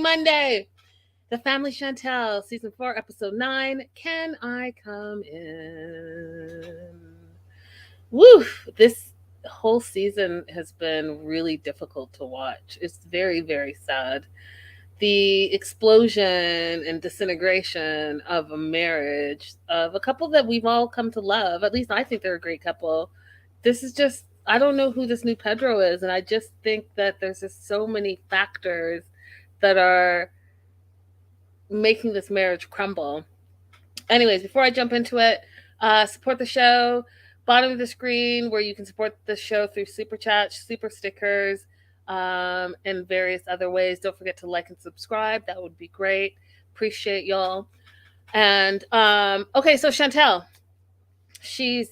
Monday. The Family Chantel, Season 4, Episode 9. Can I come in? Woo! This whole season has been really difficult to watch. It's very, very sad. The explosion and disintegration of a marriage, of a couple that we've all come to love. At least I think they're a great couple. This is just, I don't know who this new Pedro is. And I just think that there's just so many factors that are making this marriage crumble. Anyways, before I jump into it, support the show. Bottom of the screen where you can support the show through super chats, super stickers, and various other ways. Don't forget to like and subscribe. That would be great. Appreciate y'all. And okay, so Chantelle, she's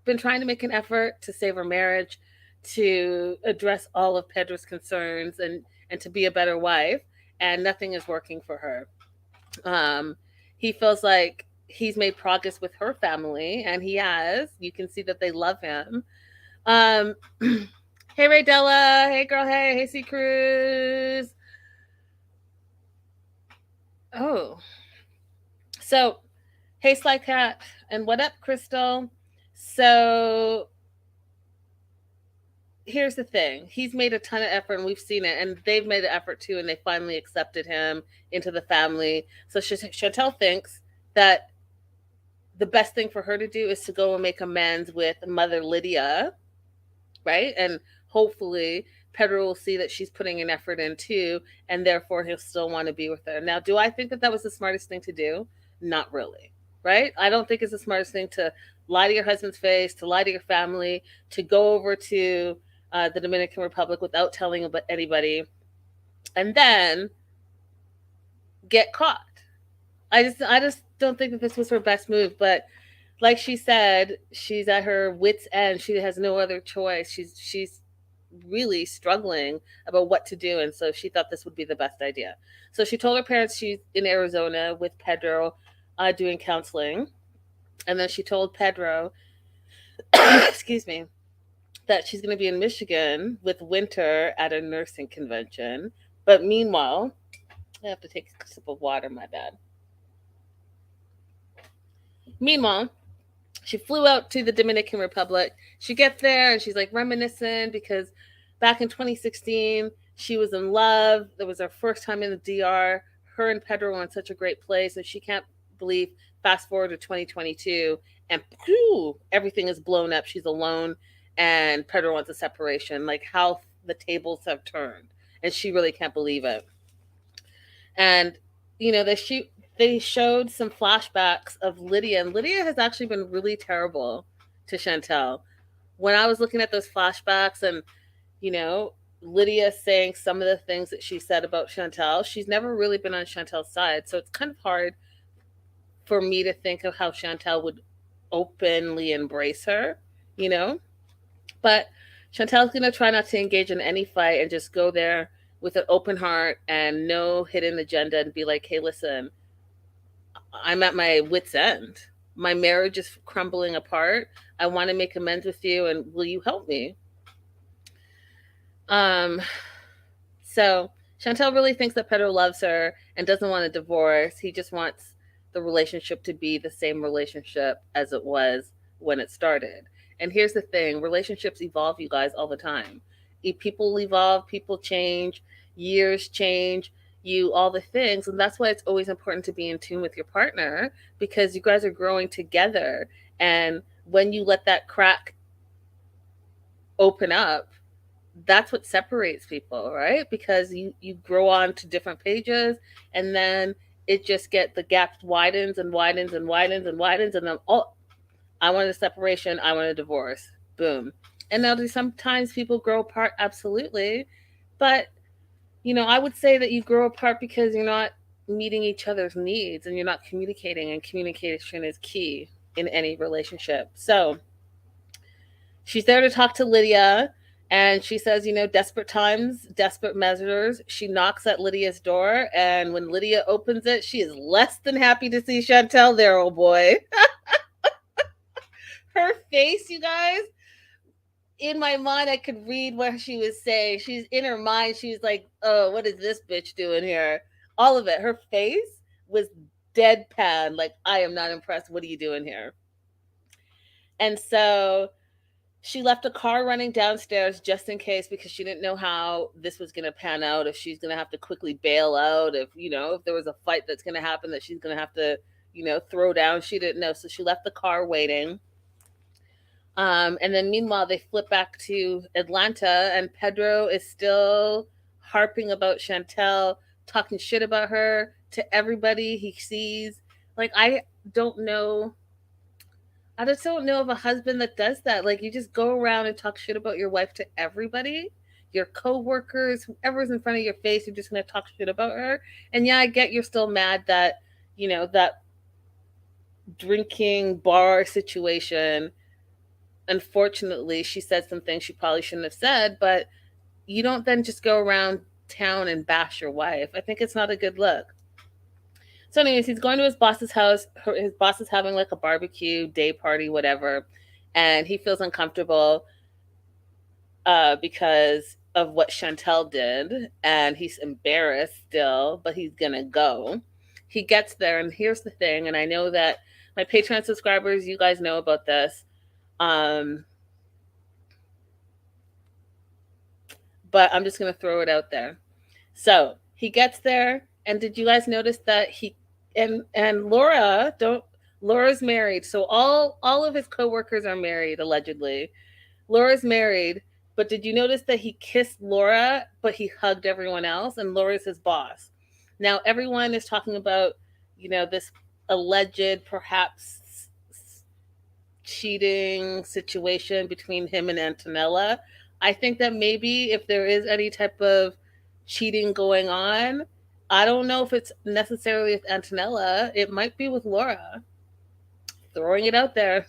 been trying to make an effort to save her marriage, to address all of Pedro's concerns, and to be a better wife, and nothing is working for her. He feels like he's made progress with her family, and he has. You can see that they love him. Hey, Ray Della. Hey, girl. Hey, C. Cruz. Oh. So, hey, Sly Cat. And what up, Crystal? So, here's the thing. He's made a ton of effort, and we've seen it, and they've made an effort too, and they finally accepted him into the family. So, Chantelle thinks that the best thing for her to do is to go and make amends with Mother Lydia, right? And hopefully Pedro will see that she's putting an effort in too, and therefore he'll still want to be with her. Now, do I think that that was the smartest thing to do? Not really, right? I don't think it's the smartest thing to lie to your husband's face, to lie to your family, to go over to the Dominican Republic without telling about anybody, and then get caught. I just don't think that this was her best move. But like she said, she's at her wit's end. She has no other choice. She's really struggling about what to do, and so she thought this would be the best idea. So she told her parents she's in Arizona with Pedro, doing counseling, and then she told Pedro, excuse me, that she's going to be in Michigan with Winter at a nursing convention. But meanwhile, I have to take a sip of water. My bad. Meanwhile, she flew out to the Dominican Republic. She gets there and she's like reminiscing because back in 2016, she was in love. It was her first time in the DR. Her and Pedro were in such a great place, and she can't believe, fast forward to 2022, and phew, everything is blown up. She's alone, and Pedro wants a separation. Like how the tables have turned, and she really can't believe it. And they showed some flashbacks of Lydia, and Lydia has actually been really terrible to Chantelle. When I was looking at those flashbacks, and Lydia saying some of the things that she said about Chantelle, she's never really been on Chantelle's side. So it's kind of hard for me to think of how Chantelle would openly embrace her, you know? But Chantelle's going to try not to engage in any fight and just go there with an open heart and no hidden agenda and be like, hey, listen, I'm at my wit's end. My marriage is crumbling apart. I want to make amends with you, and will you help me? So Chantelle really thinks that Pedro loves her and doesn't want a divorce. He just wants the relationship to be the same relationship as it was when it started. And here's the thing, relationships evolve, you guys, all the time. People evolve, people change, years change, all the things. And that's why it's always important to be in tune with your partner, because you guys are growing together. And when you let that crack open up, that's what separates people, right? Because you grow on to different pages, and then it just the gap widens and widens and widens and widens, and then, oh, I want a separation, I want a divorce. Boom. And now sometimes people grow apart, absolutely. But, I would say that you grow apart because you're not meeting each other's needs and you're not communicating, and communication is key in any relationship. So she's there to talk to Lydia, and she says, desperate times, desperate measures. She knocks at Lydia's door, and when Lydia opens it, she is less than happy to see Chantelle there, oh boy. Her face, you guys, in my mind, I could read what she was saying. She's in her mind, she's like, oh, what is this bitch doing here? All of it. Her face was deadpan. Like, I am not impressed. What are you doing here? And so she left a car running downstairs just in case, because she didn't know how this was going to pan out, if she's going to have to quickly bail out, if, if there was a fight that's going to happen that she's going to have to, throw down. She didn't know. So she left the car waiting. And then meanwhile, they flip back to Atlanta, and Pedro is still harping about Chantelle, talking shit about her to everybody he sees. Like, don't know. I just don't know of a husband that does that. Like, you just go around and talk shit about your wife to everybody, your coworkers, whoever's in front of your face. You're just gonna talk shit about her. And yeah, I get you're still mad that that drinking bar situation. Unfortunately, she said some things she probably shouldn't have said, but you don't then just go around town and bash your wife. I think it's not a good look. So anyways, he's going to his boss's house. His boss is having like a barbecue, day party, whatever. And he feels uncomfortable because of what Chantelle did. And he's embarrassed still, but he's going to go. He gets there, and here's the thing. And I know that my Patreon subscribers, you guys know about this. But I'm just going to throw it out there. So he gets there. And did you guys notice that and Laura's married. So all of his coworkers are married, allegedly. Laura's married, but did you notice that he kissed Laura, but he hugged everyone else, and Laura's his boss? Now everyone is talking about, this alleged, perhaps cheating situation between him and Antonella. I think that maybe if there is any type of cheating going on, I don't know if it's necessarily with Antonella. It might be with Laura. Throwing it out there.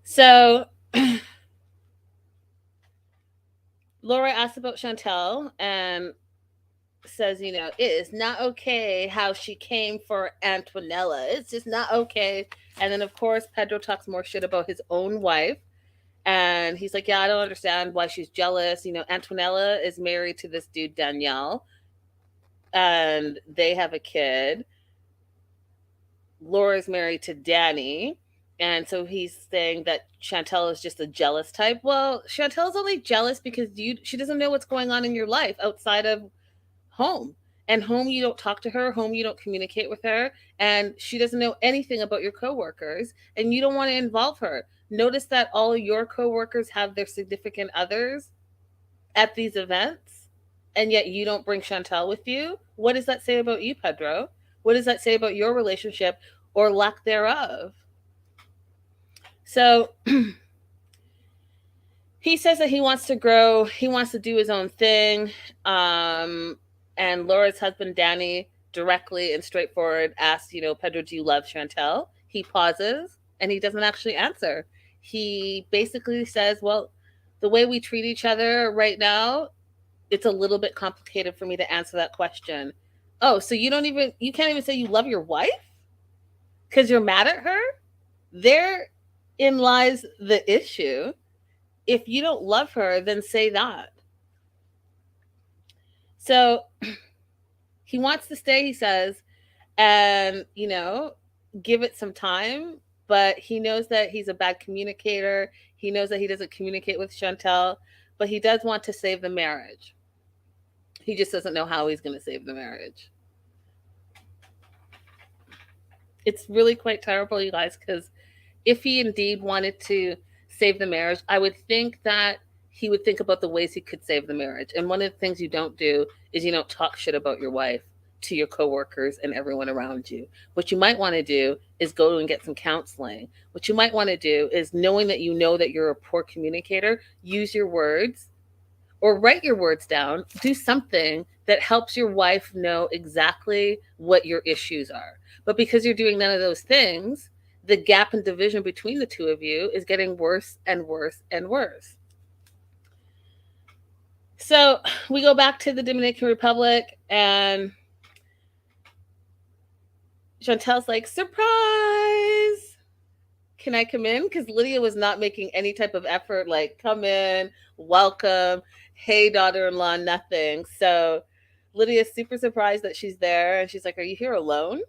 So Laura asks about Chantelle and says, it is not okay how she came for Antonella. It's just not okay. And then, of course, Pedro talks more shit about his own wife. And he's like, yeah, I don't understand why she's jealous. Antonella is married to this dude, Danielle, and they have a kid. Laura's married to Danny. And so he's saying that Chantelle is just a jealous type. Well, Chantelle's only jealous because she doesn't know what's going on in your life outside of home. And home, you don't talk to her. Home, you don't communicate with her. And she doesn't know anything about your coworkers. And you don't want to involve her. Notice that all your coworkers have their significant others at these events, and yet you don't bring Chantelle with you. What does that say about you, Pedro? What does that say about your relationship or lack thereof? So he says that he wants to grow. He wants to do his own thing. And Laura's husband, Danny, directly and straightforward asks, Pedro, do you love Chantelle? He pauses and he doesn't actually answer. He basically says, well, the way we treat each other right now, it's a little bit complicated for me to answer that question. Oh, so you can't even say you love your wife because you're mad at her? Therein lies the issue. If you don't love her, then say that. So he wants to stay, he says, and, give it some time. But he knows that he's a bad communicator. He knows that he doesn't communicate with Chantelle, but he does want to save the marriage. He just doesn't know how he's going to save the marriage. It's really quite terrible, you guys, because if he indeed wanted to save the marriage, I would think that he would think about the ways he could save the marriage. And one of the things you don't do is you don't talk shit about your wife to your coworkers and everyone around you. What you might want to do is go and get some counseling. What you might want to do is, knowing that you're a poor communicator, use your words or write your words down. Do something that helps your wife know exactly what your issues are. But because you're doing none of those things, the gap and division between the two of you is getting worse and worse and worse. So we go back to the Dominican Republic, and Chantelle's like, surprise! Can I come in? Because Lydia was not making any type of effort, like, come in, welcome, hey, daughter-in-law, nothing. So Lydia's super surprised that she's there, and she's like, "Are you here alone?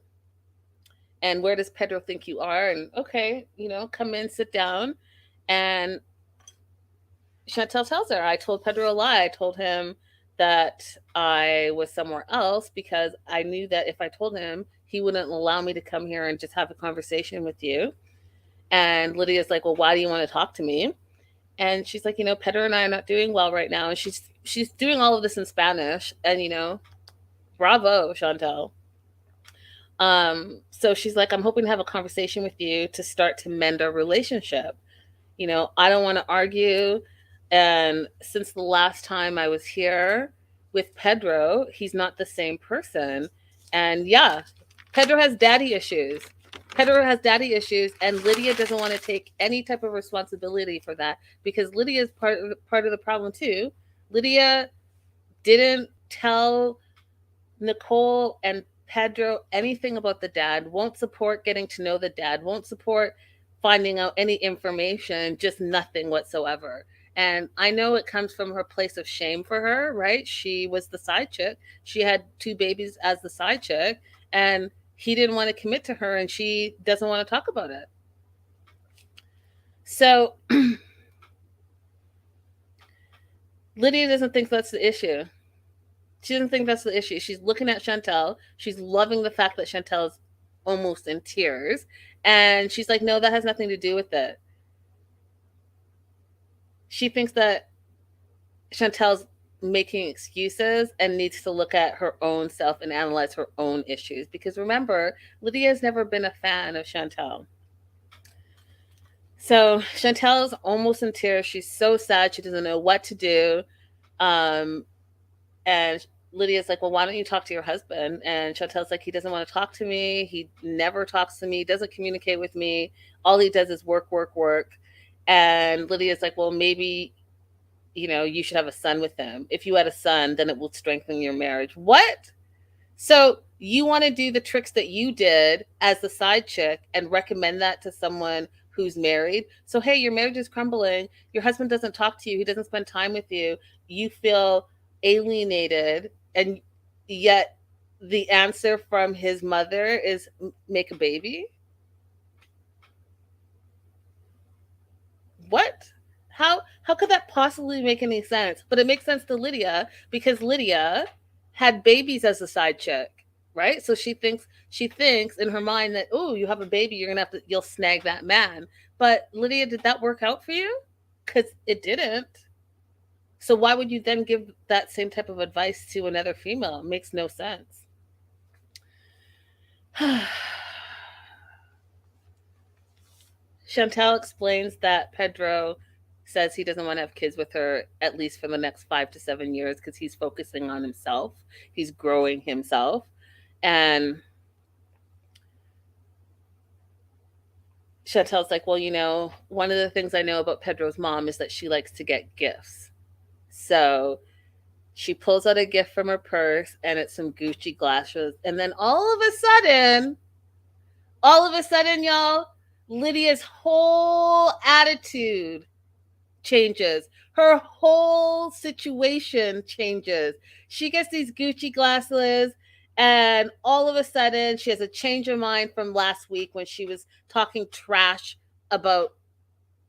And where does Pedro think you are?" And okay, come in, sit down. And Chantelle tells her, "I told Pedro a lie. I told him that I was somewhere else because I knew that if I told him, he wouldn't allow me to come here and just have a conversation with you." And Lydia's like, "Well, why do you want to talk to me?" And she's like, "Pedro and I are not doing well right now." And she's doing all of this in Spanish. And bravo, Chantelle. So she's like, "I'm hoping to have a conversation with you to start to mend our relationship. I don't want to argue. And since the last time I was here with Pedro, he's not the same person. And yeah, Pedro has daddy issues. Pedro has daddy issues, and Lydia doesn't want to take any type of responsibility for that because Lydia is part of the problem too. Lydia didn't tell Nicole and Pedro anything about the dad, won't support getting to know the dad, won't support finding out any information, just nothing whatsoever. And I know it comes from her place of shame for her, right? She was the side chick. She had 2 babies as the side chick, and he didn't want to commit to her, and she doesn't want to talk about it. So Lydia doesn't think that's the issue. She doesn't think that's the issue. She's looking at Chantelle. She's loving the fact that Chantelle's almost in tears. And she's like, no, that has nothing to do with it. She thinks that Chantelle's making excuses and needs to look at her own self and analyze her own issues. Because remember, Lydia has never been a fan of Chantelle. So Chantelle's almost in tears. She's so sad. She doesn't know what to do. And Lydia's like, well, why don't you talk to your husband? And Chantelle's like, he doesn't want to talk to me. He never talks to me, doesn't communicate with me. All he does is work, work, work. And Lydia's like, well, maybe, you should have a son with him. If you had a son, then it will strengthen your marriage. What? So you want to do the tricks that you did as the side chick and recommend that to someone who's married? So, hey, your marriage is crumbling. Your husband doesn't talk to you. He doesn't spend time with you. You feel alienated, and yet the answer from his mother is make a baby? What? How could that possibly make any sense? But it makes sense to Lydia because Lydia had babies as a side chick, right? So she thinks in her mind that, oh, you have a baby, you'll snag that man. But Lydia, did that work out for you? Because it didn't. So why would you then give that same type of advice to another female? It makes no sense. Chantelle explains that Pedro says he doesn't want to have kids with her, at least for the next 5 to 7 years, because he's focusing on himself. He's growing himself. And Chantel's like, well, one of the things I know about Pedro's mom is that she likes to get gifts. So she pulls out a gift from her purse, and it's some Gucci glasses. And then all of a sudden, y'all, Lydia's whole attitude changes. Her whole situation changes. She gets these Gucci glasses, and all of a sudden she has a change of mind from last week when she was talking trash about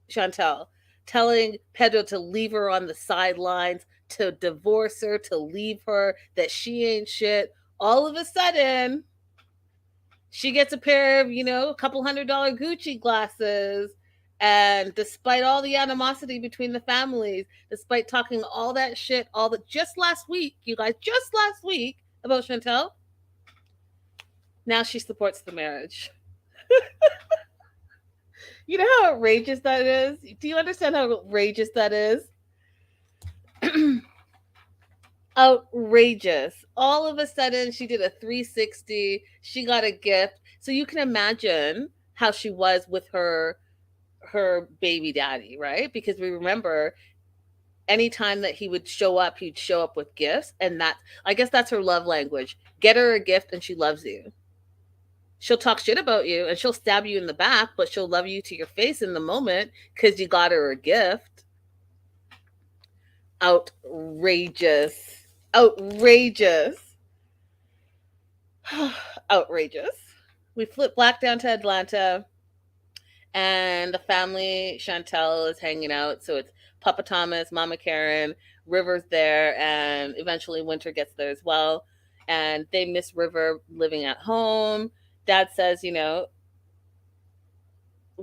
Chantelle, telling Pedro to leave her on the sidelines, to divorce her, to leave her, that she ain't shit. All of a sudden, she gets a pair of, a couple $100 Gucci glasses. And despite all the animosity between the families, despite talking all that shit, just last week, you guys, just last week about Chantelle, now she supports the marriage. You know how outrageous that is? Do you understand how outrageous that is? Outrageous. All of a sudden, she did a 360. She got a gift. So you can imagine how she was with her baby daddy, right? Because we remember anytime that he would show up, he'd show up with gifts. And I guess that's her love language. Get her a gift and she loves you. She'll talk shit about you and she'll stab you in the back, but she'll love you to your face in the moment because you got her a gift. Outrageous. Outrageous. Outrageous. We flip back down to Atlanta, and the family Chantelle is hanging out. So it's Papa Thomas, Mama Karen, River's there, and eventually Winter gets there as well. And they miss River living at home. Dad says,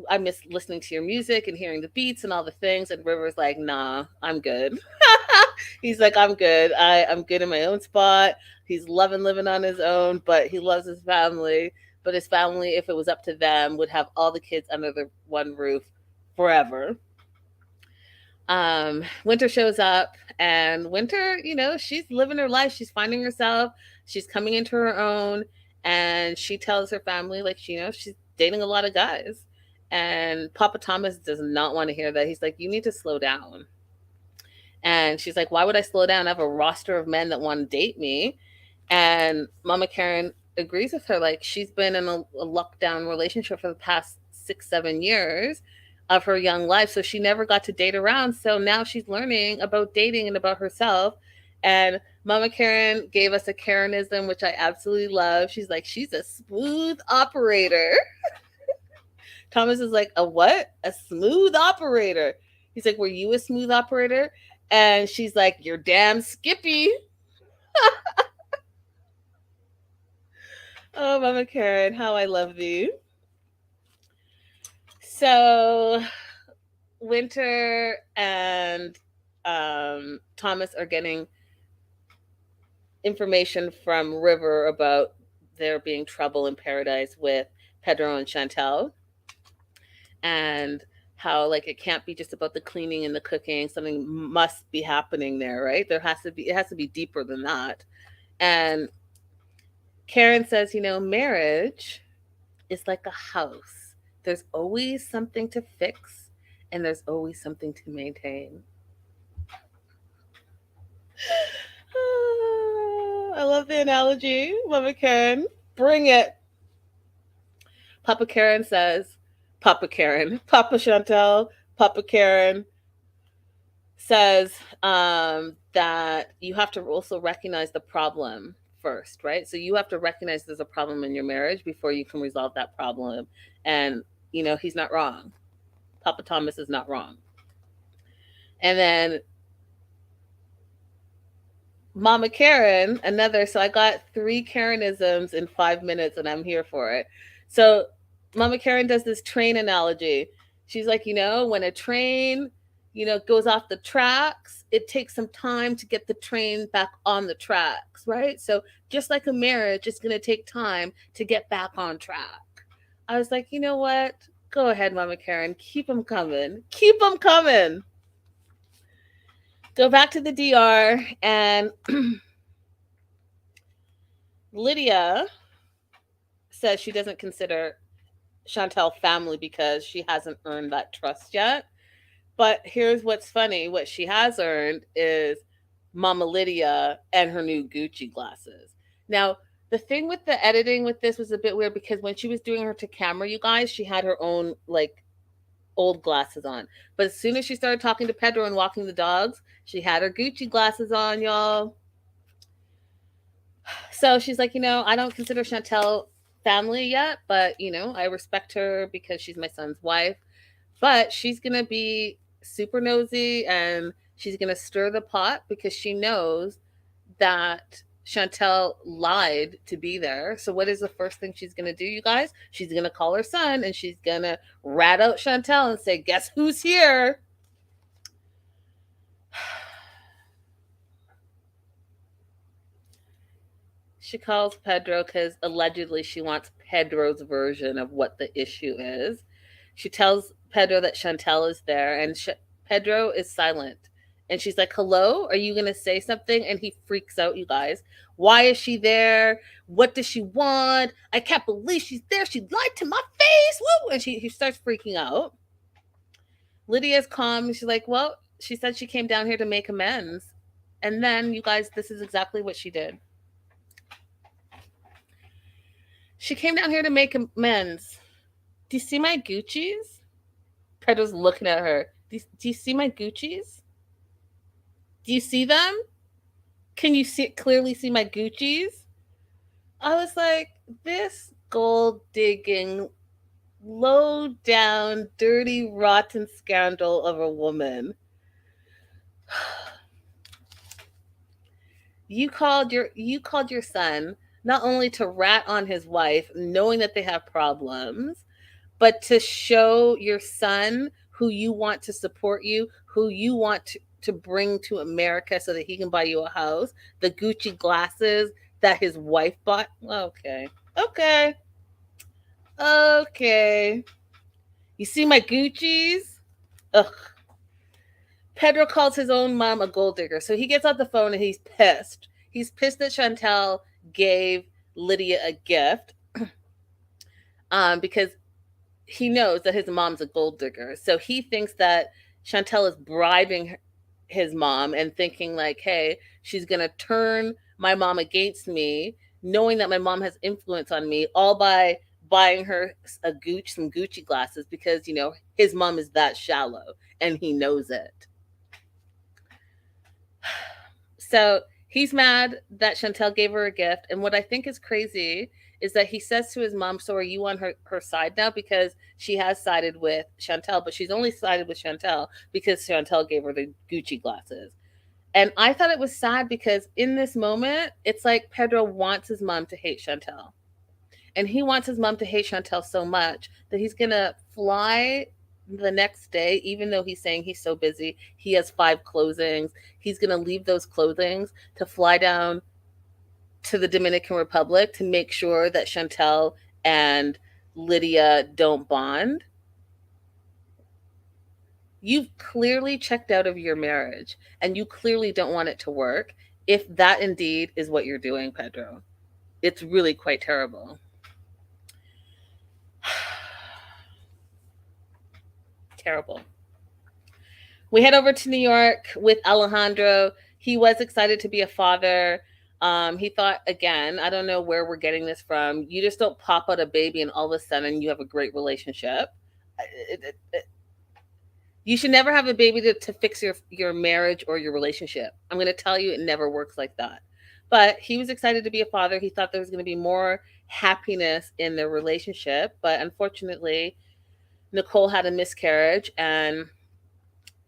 I miss listening to your music and hearing the beats and all the things. And River's like, nah, I'm good. He's like, I'm good. I'm good in my own spot. He's loving living on his own, but he loves his family. But his family, if it was up to them, would have all the kids under the one roof forever. Winter shows up, and Winter, she's living her life. She's finding herself. She's coming into her own, and she tells her family, like, she's dating a lot of guys. And Papa Thomas does not want to hear that. He's like, you need to slow down. And she's like, why would I slow down? I have a roster of men that want to date me. And Mama Karen agrees with her. Like, she's been in a lockdown relationship for the past 6-7 years of her young life. So she never got to date around. So now she's learning about dating and about herself. And Mama Karen gave us a Karenism, which I absolutely love. She's like, she's a smooth operator. Thomas is like, a what? A smooth operator. He's like, were you a smooth operator? And she's like, you're damn Skippy. Oh, Mama Karen, how I love thee. So Winter and Thomas are getting information from River about there being trouble in paradise with Pedro and Chantelle. And how, like, it can't be just about the cleaning and the cooking. Something must be happening there, right? It has to be deeper than that. And Karen says, marriage is like a house. There's always something to fix, and there's always something to maintain. I love the analogy. Mama Karen, bring it. Papa Karen says, Papa Chantelle, Papa Karen says that you have to also recognize the problem first, right? So you have to recognize there's a problem in your marriage before you can resolve that problem. And, he's not wrong. Papa Thomas is not wrong. And then Mama Karen, so I got 3 Karenisms in 5 minutes, and I'm here for it. So Mama Karen does this train analogy. She's like, when a train, goes off the tracks, it takes some time to get the train back on the tracks, right? So just like a marriage, it's going to take time to get back on track. I was like, you know what? Go ahead, Mama Karen. Keep them coming. Keep them coming. Go back to the DR, and Lydia says she doesn't consider Chantelle family because she hasn't earned that trust yet. But here's what's funny. What she has earned is Mama Lydia and her new Gucci glasses. Now, the thing with the editing with this was a bit weird because when she was doing her to camera, you guys, she had her own, like, old glasses on. But as soon as she started talking to Pedro and walking the dogs, she had her Gucci glasses on, y'all. So she's like, I don't consider Chantelle family yet, but, I respect her because she's my son's wife. But she's going to be super nosy, and she's going to stir the pot because she knows that Chantelle lied to be there. So what is the first thing she's going to do, you guys? She's going to call her son, and she's going to rat out Chantelle and say, guess who's here? She calls Pedro because allegedly she wants Pedro's version of what the issue is. She tells Pedro that Chantelle is there, and Pedro is silent. And she's like, hello, are you going to say something? And he freaks out, you guys. Why is she there? What does she want? I can't believe she's there. She lied to my face. Woo! And he starts freaking out. Lydia's calm. She's like, well, she said she came down here to make amends. And then, you guys, this is exactly what she did. She came down here to make amends. Do you see my Gucci's? Pedro's looking at her. Do you see my Gucci's? Do you see them? Can you clearly see my Gucci's? I was like, this gold digging, low down, dirty, rotten scoundrel of a woman. You called your son not only to rat on his wife, knowing that they have problems, but to show your son who you want to support you, who you want to bring to America so that he can buy you a house, the Gucci glasses that his wife bought. Okay. Okay. Okay. You see my Gucci's? Ugh. Pedro calls his own mom a gold digger. So he gets off the phone and he's pissed. He's pissed that Chantelle gave Lydia a gift because he knows that his mom's a gold digger. So he thinks that Chantelle is bribing his mom and thinking like, hey, she's going to turn my mom against me, knowing that my mom has influence on me, all by buying her some Gucci glasses because, his mom is that shallow and he knows it. So he's mad that Chantelle gave her a gift. And what I think is crazy is that he says to his mom, so are you on her side now? Because she has sided with Chantelle, but she's only sided with Chantelle because Chantelle gave her the Gucci glasses. And I thought it was sad because in this moment, it's like Pedro wants his mom to hate Chantelle. And he wants his mom to hate Chantelle so much that he's going to fly the next day, even though he's saying he's so busy. He has 5 closings. He's going to leave those closings to fly down to the Dominican Republic to make sure that Chantelle and Lydia don't bond. You've clearly checked out of your marriage and you clearly don't want it to work if that indeed is what you're doing, Pedro. It's really quite terrible. Terrible. We head over to New York with Alejandro. He was excited to be a father. He thought, again, I don't know where we're getting this from. You just don't pop out a baby and all of a sudden you have a great relationship. You should never have a baby to fix your marriage or your relationship. I'm going to tell you, it never works like that. But he was excited to be a father. He thought there was going to be more happiness in their relationship. But unfortunately, Nicole had a miscarriage and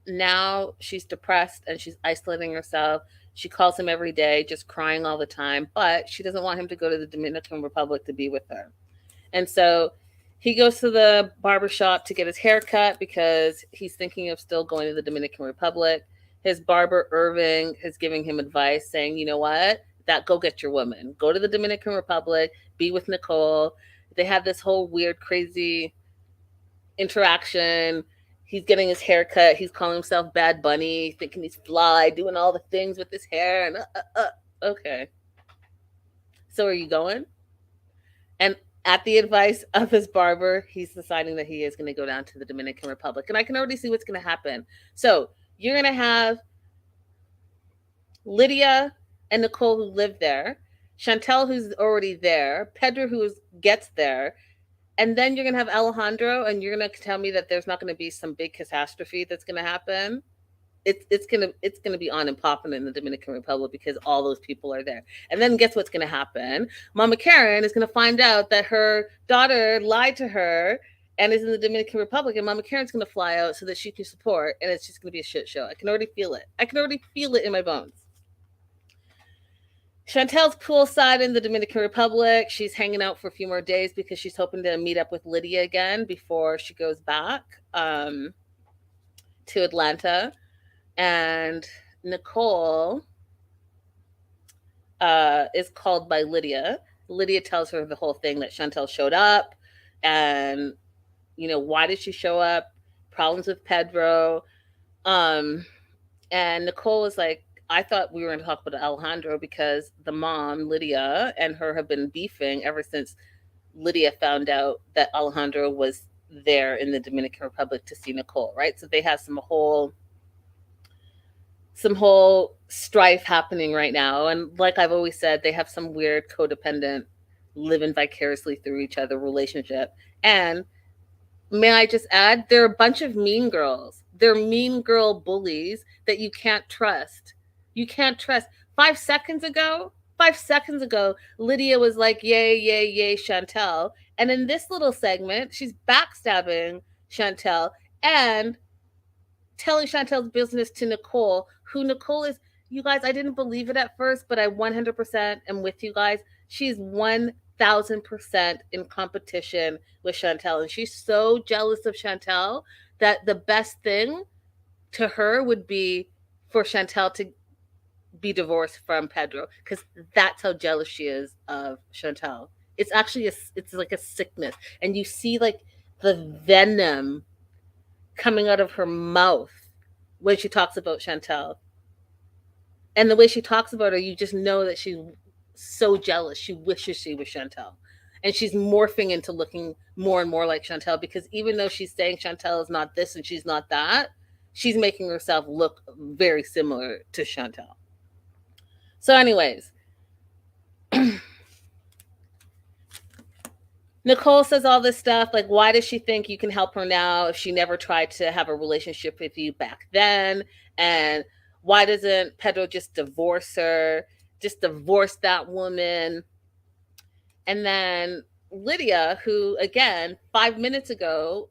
now she's depressed and she's isolating herself. She calls him every day, just crying all the time, but she doesn't want him to go to the Dominican Republic to be with her. And so he goes to the barbershop to get his hair cut because he's thinking of still going to the Dominican Republic. His barber, Irving, is giving him advice saying, you know what? Go get your woman. Go to the Dominican Republic, be with Nicole. They have this whole weird, crazy interaction. He's getting his hair cut. He's calling himself Bad Bunny, thinking he's fly, doing all the things with his hair. And okay. So are you going? And at the advice of his barber, he's deciding that he is going to go down to the Dominican Republic. And I can already see what's going to happen. So you're going to have Lydia and Nicole who live there, Chantelle who's already there, Pedro who gets there, and then you're going to have Alejandro, and you're going to tell me that there's not going to be some big catastrophe that's going to happen. It's going to be on and popping in the Dominican Republic because all those people are there. And then guess what's going to happen? Mama Karen is going to find out that her daughter lied to her and is in the Dominican Republic, and Mama Karen's going to fly out so that she can support, and it's just going to be a shit show. I can already feel it. I can already feel it in my bones. Chantelle's poolside in the Dominican Republic. She's hanging out for a few more days because she's hoping to meet up with Lydia again before she goes back to Atlanta. And Nicole is called by Lydia. Lydia tells her the whole thing, that Chantelle showed up and, why did she show up? Problems with Pedro. And Nicole was like, I thought we were going to talk about Alejandro because the mom, Lydia, and her have been beefing ever since Lydia found out that Alejandro was there in the Dominican Republic to see Nicole, right? So they have some whole strife happening right now. And like I've always said, they have some weird codependent living vicariously through each other relationship. And may I just add, they're a bunch of mean girls. They're mean girl bullies that you can't trust. You can't trust. 5 seconds ago, Lydia was like, yay, yay, yay, Chantelle. And in this little segment, she's backstabbing Chantelle and telling Chantelle's business to Nicole, who Nicole is. You guys, I didn't believe it at first, but I 100% am with you guys. She's 1000% in competition with Chantelle. And she's so jealous of Chantelle that the best thing to her would be for Chantelle to be divorced from Pedro, because that's how jealous she is of Chantelle. It's actually it's like a sickness, and you see like the venom coming out of her mouth when she talks about Chantelle, and the way she talks about her, you just know that she's so jealous. She wishes she was Chantelle, and she's morphing into looking more and more like Chantelle, because even though she's saying Chantelle is not this and she's not that, she's making herself look very similar to Chantelle. So, anyways, Nicole says all this stuff like, why does she think you can help her now if she never tried to have a relationship with you back then? And why doesn't Pedro just divorce her? Just divorce that woman. And then Lydia, who, again, 5 minutes ago,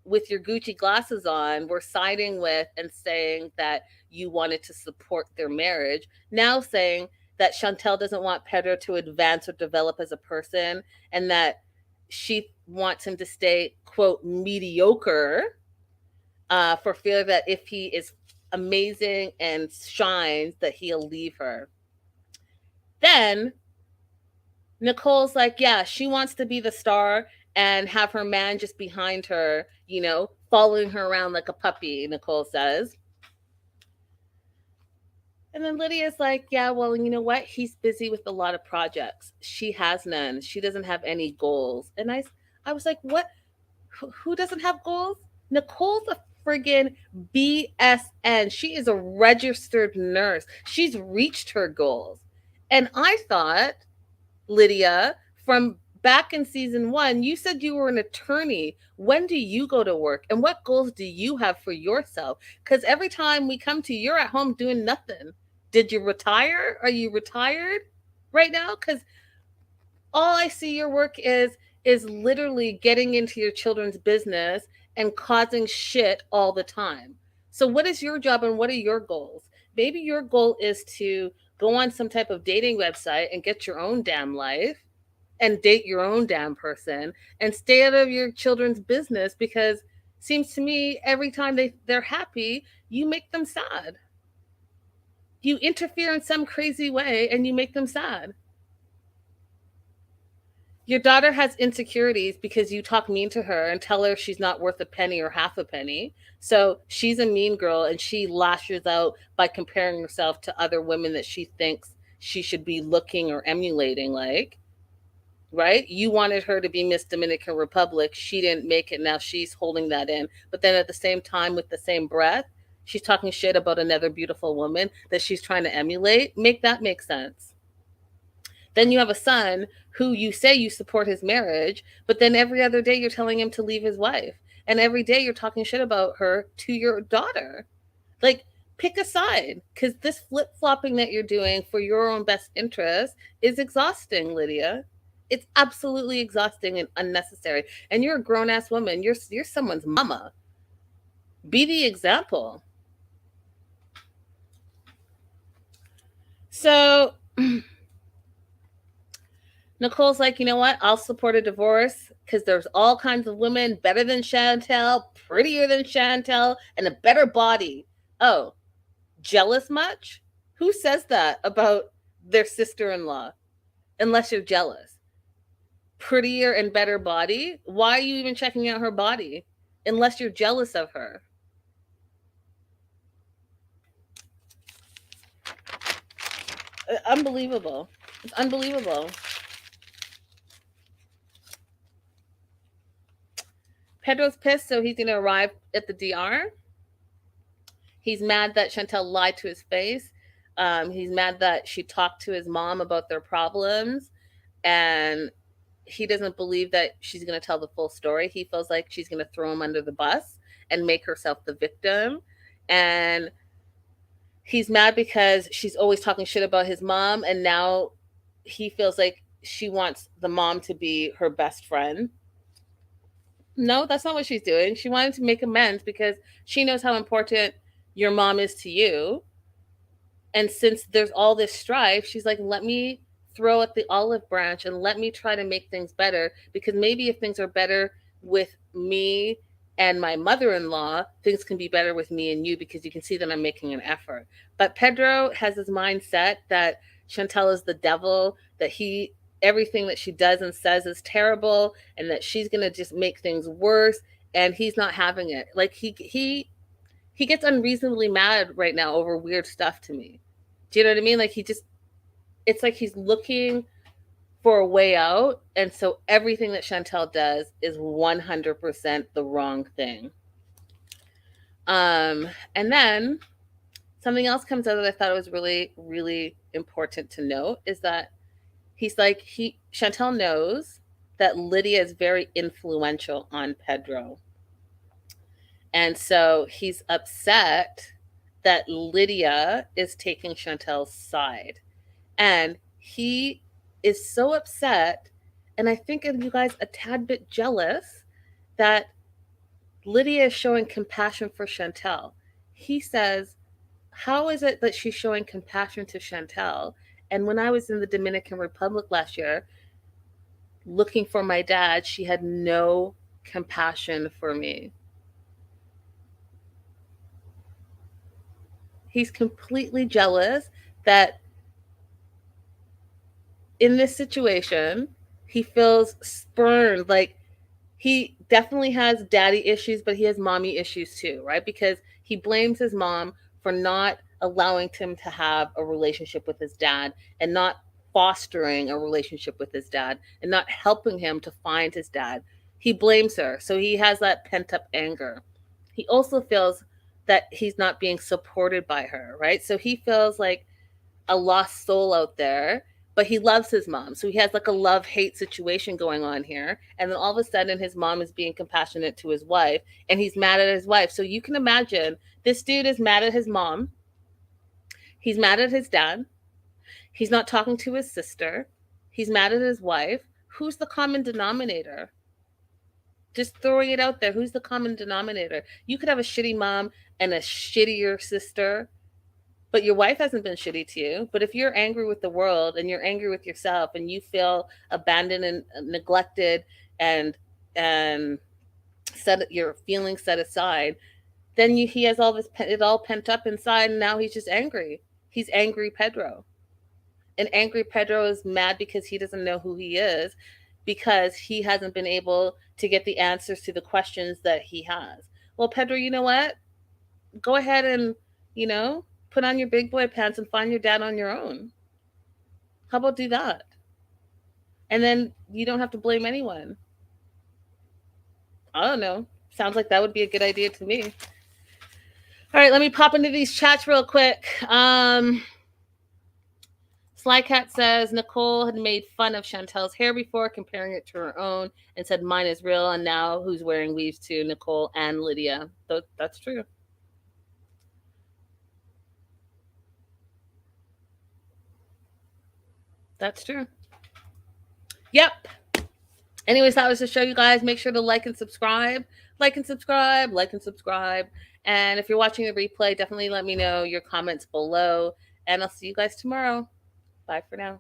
with your Gucci glasses on, were siding with and saying that you wanted to support their marriage, now saying that Chantelle doesn't want Pedro to advance or develop as a person, and that she wants him to stay, quote, mediocre, for fear that if he is amazing and shines, that he'll leave her. Then Nicole's like, yeah, she wants to be the star and have her man just behind her, following her around like a puppy, Nicole says. And then Lydia's like, yeah, well, you know what? He's busy with a lot of projects. She has none. She doesn't have any goals. And I was like, what? Who doesn't have goals? Nicole's a friggin' BSN. She is a registered nurse. She's reached her goals. And I thought, Lydia, from back in season 1, you said you were an attorney. When do you go to work? And what goals do you have for yourself? Because every time we come to you, you're at home doing nothing. Did you retire? Are you retired right now? Because all I see your work is literally getting into your children's business and causing shit all the time. So what is your job and what are your goals? Maybe your goal is to go on some type of dating website and get your own damn life and date your own damn person and stay out of your children's business, because seems to me every time they're happy, you make them sad. You interfere in some crazy way and you make them sad. Your daughter has insecurities because you talk mean to her and tell her she's not worth a penny or half a penny. So she's a mean girl and she lashes out by comparing herself to other women that she thinks she should be looking or emulating like. Right? You wanted her to be Miss Dominican Republic. She didn't make it. Now she's holding that in. But then at the same time, with the same breath, she's talking shit about another beautiful woman that she's trying to emulate. Make that make sense. Then you have a son who you say you support his marriage, but then every other day you're telling him to leave his wife. And every day you're talking shit about her to your daughter. Like, pick a side, because this flip-flopping that you're doing for your own best interest is exhausting, Lydia. It's absolutely exhausting and unnecessary. And you're a grown-ass woman. You're someone's mama. Be the example. So Nicole's like, you know what? I'll support a divorce because there's all kinds of women better than Chantelle, prettier than Chantelle, and a better body. Oh, jealous much? Who says that about their sister-in-law? Unless you're jealous. Prettier and better body? Why are you even checking out her body? Unless you're jealous of her. Unbelievable. It's unbelievable. Pedro's pissed, so he's going to arrive at the DR. He's mad that Chantelle lied to his face. He's mad that she talked to his mom about their problems. And he doesn't believe that she's going to tell the full story. He feels like she's going to throw him under the bus and make herself the victim. And He's mad because she's always talking shit about his mom, and now he feels like she wants the mom to be her best friend. No, that's not what she's doing. She wanted to make amends because she knows how important your mom is to you. And since there's all this strife, she's like, let me throw at the olive branch and let me try to make things better, because maybe if things are better with me and my mother-in-law, things can be better with me and you, because you can see that I'm making an effort. But Pedro has his mindset that Chantelle is the devil, that everything that she does and says is terrible, and that she's going to just make things worse, and he's not having it. Like he gets unreasonably mad right now over weird stuff to me. Do you know what I mean? Like it's like he's looking for a way out. And so everything that Chantelle does is 100% the wrong thing. And then something else comes out that I thought was really, really important to note is that he's like, Chantelle knows that Lydia is very influential on Pedro. And so he's upset that Lydia is taking Chantelle's side. And he is so upset, and I think you guys a tad bit jealous, that Lydia is showing compassion for Chantelle. He says, how is it that she's showing compassion to Chantelle? And when I was in the Dominican Republic last year looking for my dad, she had no compassion for me. He's completely jealous that in this situation, he feels spurned. Like, he definitely has daddy issues, but he has mommy issues too, right? Because he blames his mom for not allowing him to have a relationship with his dad, and not fostering a relationship with his dad, and not helping him to find his dad. He blames her. So he has that pent up anger. He also feels that he's not being supported by her, right? So he feels like a lost soul out there, but he loves his mom. So he has like a love-hate situation going on here. And then all of a sudden his mom is being compassionate to his wife, and he's mad at his wife. So you can imagine this dude is mad at his mom. He's mad at his dad. He's not talking to his sister. He's mad at his wife. Who's the common denominator? Just throwing it out there. Who's the common denominator? You could have a shitty mom and a shittier sister, but your wife hasn't been shitty to you. But if you're angry with the world, and you're angry with yourself, and you feel abandoned and neglected, and set your feelings set aside, then he has all this, it all pent up inside, and now he's just angry. He's angry Pedro. And angry Pedro is mad because he doesn't know who he is, because he hasn't been able to get the answers to the questions that he has. Well, Pedro, you know what? Go ahead and, put on your big boy pants and find your dad on your own. How about do that? And then you don't have to blame anyone. I don't know. Sounds like that would be a good idea to me. All right, let me pop into these chats real quick. Slycat says Nicole had made fun of Chantelle's hair before, comparing it to her own, and said mine is real, and now who's wearing weaves too? Nicole and Lydia. So that's true. That's true. Yep. Anyways, that was to show you guys. Make sure to like and subscribe. Like and subscribe. Like and subscribe. And if you're watching the replay, definitely let me know your comments below. And I'll see you guys tomorrow. Bye for now.